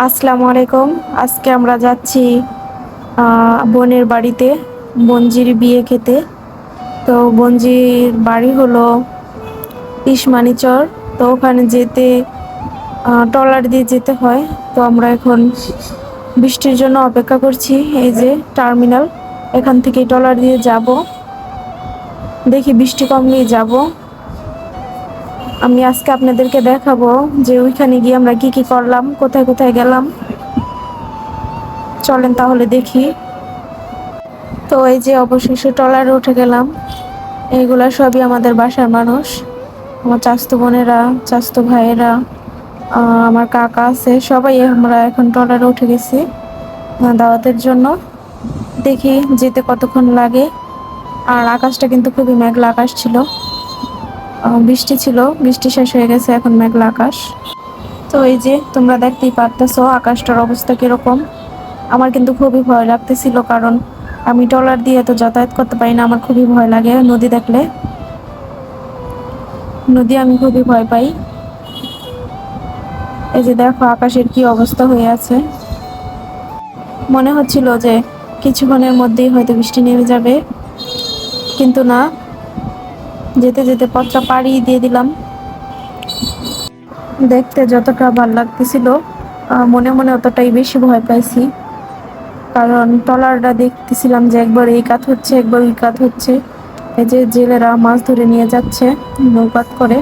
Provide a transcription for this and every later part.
আসসালামু আলাইকুম। আজকে আমরা যাচ্ছি বোনের বাড়িতে, বোনজির বিয়ে খেতে। তো বোনজির বাড়ি হলো ইসমানীচর। তো ওখানে যেতে ট্রলার দিয়ে যেতে হয়। তো আমরা এখন বৃষ্টির জন্য অপেক্ষা করছি। এই যে টার্মিনাল, এখান থেকে ট্রলার দিয়ে যাব। দেখি বৃষ্টি কমলেই যাব। আমি আজকে আপনাদেরকে দেখাবো যে ওইখানে গিয়ে আমরা কি কি করলাম, কোথায় কোথায় গেলাম। চলেন তাহলে দেখি। তো এই যে অবশেষে ট্রলারে উঠে গেলাম। এইগুলা সবই আমাদের বাসার মানুষ, আমার চাচাতো বোনেরা, চাচাতো ভাইয়েরা, আমার কাকা আছে, সবাই আমরা এখন ট্রলারে উঠে গেছি দাওয়াতের জন্য। দেখি যেতে কতক্ষণ লাগে। আর আকাশটা কিন্তু খুবই মেঘলা আকাশ ছিল, বৃষ্টি ছিল, বৃষ্টি শেষ হয়ে গেছে, এখন মেঘলা আকাশ। তো এই যে তোমরা দেখতেই পারতেছো আকাশটার অবস্থা কিরকম। আমার কিন্তু খুবই ভয় লাগতেছিল, কারণ আমি ট্রলার দিয়ে তো যাতায়াত করতে পারি না, আমার খুবই ভয় লাগে নদী দেখলে। নদী আমি খুবই ভয় পাই। এই যে দেখো আকাশের কি অবস্থা হয়ে আছে। মনে হচ্ছিল যে কিছুক্ষণের মধ্যেই হয়তো বৃষ্টি নেমে যাবে, কিন্তু না, যেতে যেতে পথটা পাড়ি দিয়ে দিলাম। দেখতে যতটা ভালো লাগতেছিল, মনে মনে অতটাই বেশি ভয় পাইছি। কারণ ট্রলারটা দেখতেছিলাম যে একবার এই কাত হচ্ছে, একবার ওই কাত হচ্ছে। এই যে জেলেরা মাছ ধরে নিয়ে যাচ্ছে নৌকাত করে।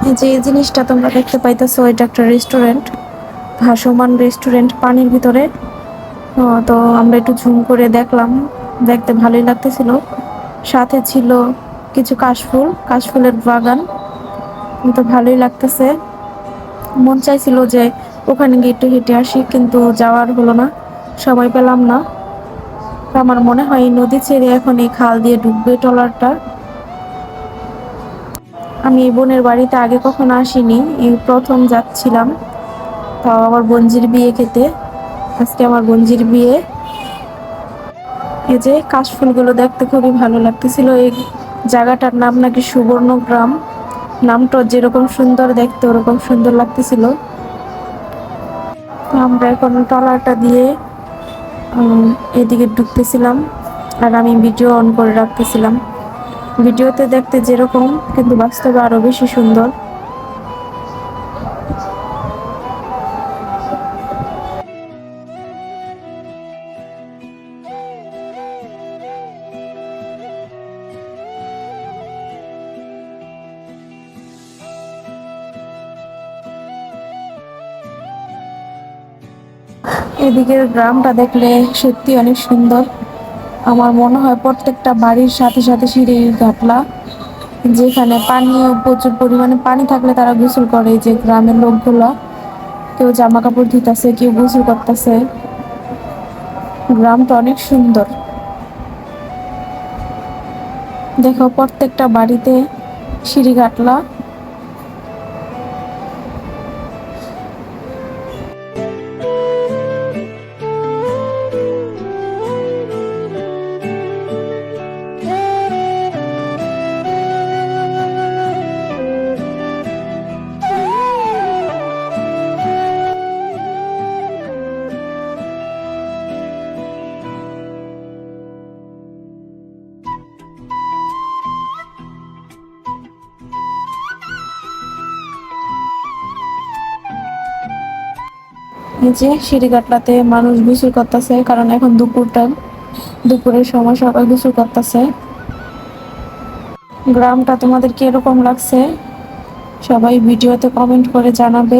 এই যে এই জিনিসটা তোমরা দেখতে পাইতেছো, এটা একটা রেস্টুরেন্ট, ভাসমান রেস্টুরেন্ট পানির ভিতরে। তো আমরা একটু ঝুম করে দেখলাম, দেখতে ভালোই লাগতেছিল। সাথে ছিল কিছু কাশফুল, কাশফুলের বাগান, তো ভালোই লাগতেছে। মন চাইছিল যে ওখানে গিয়ে একটু হেঁটে আসি, কিন্তু যাওয়ার হলো না, সময় পেলাম না। তো আমার মনে হয় এই নদী ছেড়ে এখন এই খাল দিয়ে ঢুকবে ট্রলারটা। আমি এই বোনের বাড়িতে আগে কখনো আসিনি, এই প্রথম যাচ্ছিলাম, তাও আমার বোনজির বিয়ে খেতে। আজকে আমার বোনজির বিয়ে। এই যে কাশফুলগুলো দেখতে খুবই ভালো লাগতেছিল। এই জায়গাটার নাম নাকি সুবর্ণগ্রাম। নামটা যেরকম সুন্দর দেখতে, ওরকম সুন্দর লাগতেছিল। তো আমরা এখন ট্রলারটা দিয়ে এদিকে ঢুকতেছিলাম, আর আমি ভিডিও অন করে রাখতেছিলাম। ভিডিওতে দেখতে যেরকম, কিন্তু বাস্তবে আরো বেশি সুন্দর। এদিকের গ্রামটা দেখলে সত্যি অনেক সুন্দর। আমার মনে হয় প্রত্যেকটা বাড়ির সাথে সাথে সিঁড়ি ঘাটলা, যেখানে পানি, প্রচুর পরিমাণে পানি থাকলে তারা গোসল করে। এই যে গ্রামের লোকগুলা, কেউ জামা কাপড় ধুইতেছে, কেউ গোসল করতেছে। গ্রামটা অনেক সুন্দর। দেখো প্রত্যেকটা বাড়িতে সিঁড়ি ঘাটলা। এই যে সিঁড়ি ঘাটলাতে মানুষ গোসল করতেছে, কারণ এখন দুপুর টাইম, দুপুরের সময় সবাই গোসল করতেছে। গ্রামটা তোমাদের কিরকম লাগছে সবাই ভিডিওতে কমেন্ট করে জানাবে।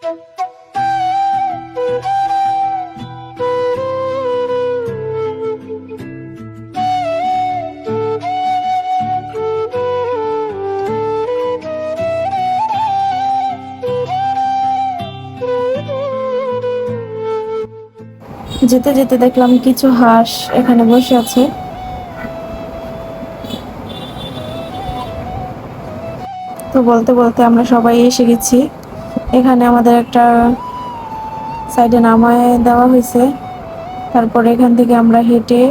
যেতে যেতে দেখলাম কিছু হাঁস এখানে বসে আছে। তো বলতে বলতে আমরা সবাই এসে গেছি। এখানে আমাদের একটা সাইডে নামায় দেওয়া হয়েছে। তারপরে এখান থেকে আমরা হেঁটে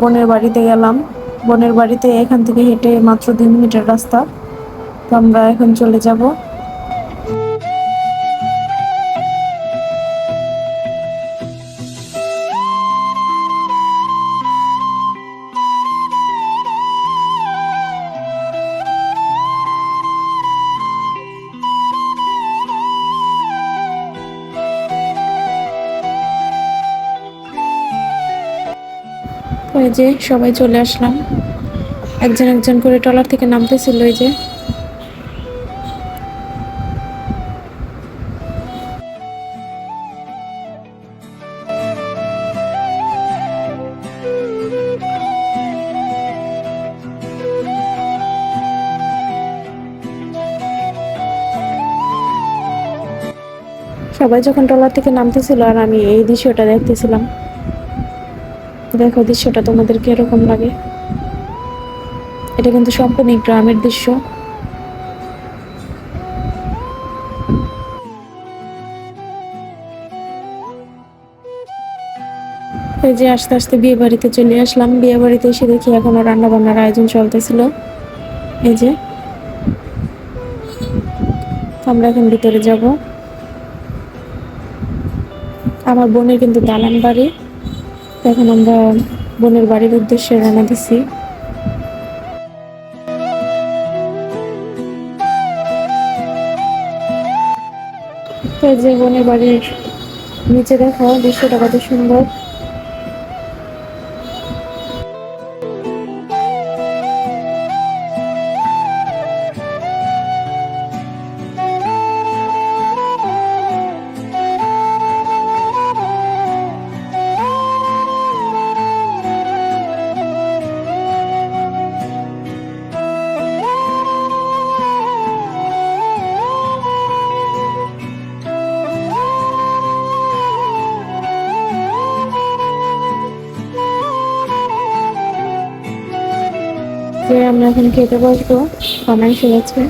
বোনের বাড়িতে গেলাম। বোনের বাড়িতে এখান থেকে হেঁটে মাত্র 2 মিনিটের রাস্তা। তো আমরা এখন চলে যাব। ওই যে সবাই চলে আসলাম, একজন একজন করে ট্রলার থেকে নামতেছিল। ওই যে সবাই যখন ট্রলার থেকে নামতেছিল আর আমি এই দৃশ্যটা দেখতেছিলাম। দেখো দৃশ্যটা তোমাদের কিরকম লাগে। এটা কিন্তু সম্পূর্ণ গ্রামের দৃশ্য। এই যে আস্তে আস্তে বিয়ে বাড়িতে চলে আসলাম। বিয়ে বাড়িতে এসে দেখি এখনো রান্না বান্নার আয়োজন চলতেছিল। এই যে আমরা এখন ভিতরে যাব। আমার বোনের কিন্তু দালান বাড়ি। এখন আমরা বোনের বাড়ির উদ্দেশ্যে রওনা দিছি। এই যে বোনের বাড়ির নিচে দেখো দৃশ্যটা কত সুন্দর। আমরা এখন খেতে বসবো, খানা এসে গেছে।